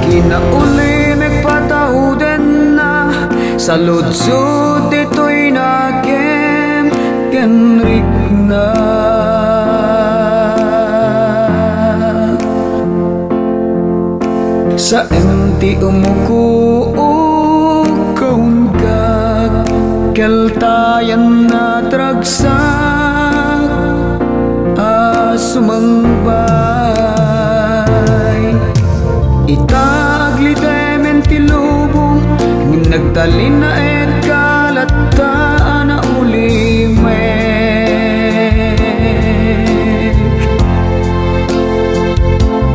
Ginauli magpatauden na sa lutsod dito'y nagem genrik na. Sa empty umuko kaun kag keltayan na tragsak sumangbay itagli demen tilubong nagtalin na et kalataan na ulimek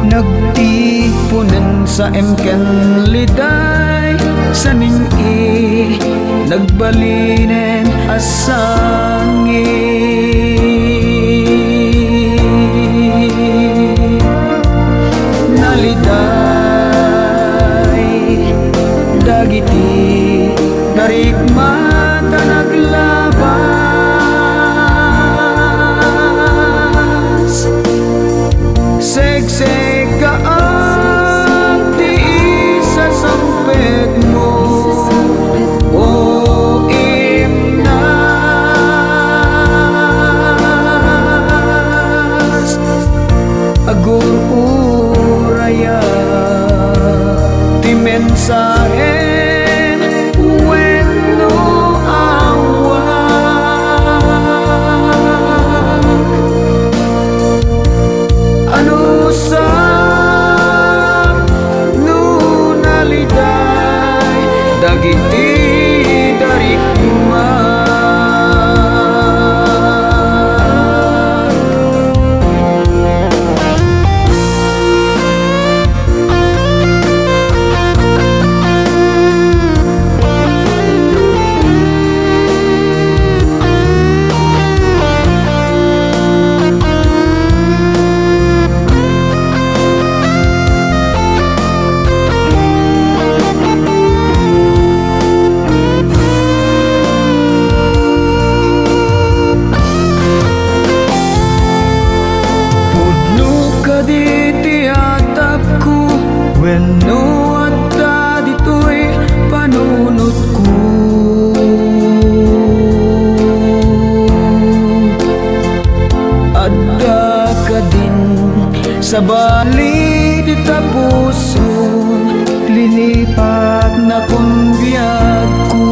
nagtipunan sa emken liday sa ning-i nagbalinen asangi naliday dagiti narigmata naglabas segseg ka ang tiis sa sampet mo o imnas agur uraya ti mensahe wenno awak ano sa nunaliday dagiti darikma wenno adda dito'y panunot ko adda ka din sa bali di tapuso lilipat na kung biyag ko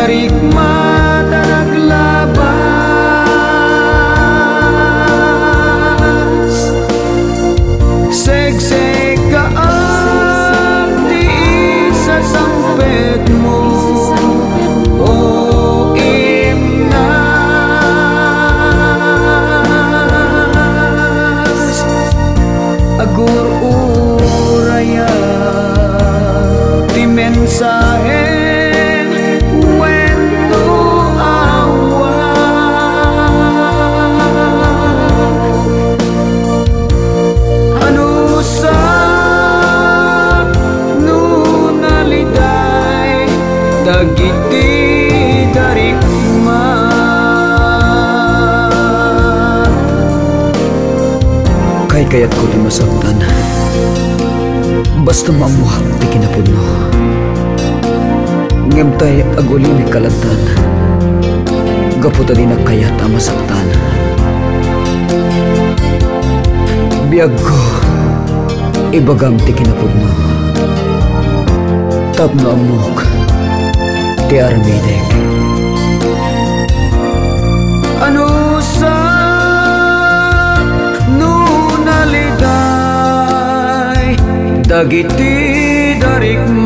darikmata naglabas segseg ka ang tiis sa sampet mo o imnas agur uraya ti mensahe dagiti darikma kay kayat ko di masaktan basta mamuhak di kinapudno ngemtay aguli ni kalagtan gaputa di na kayat ang masaktan biyag ko ibagam ti kinapudno tapno amok ti arminek ano sa nunaliday dagiti darikma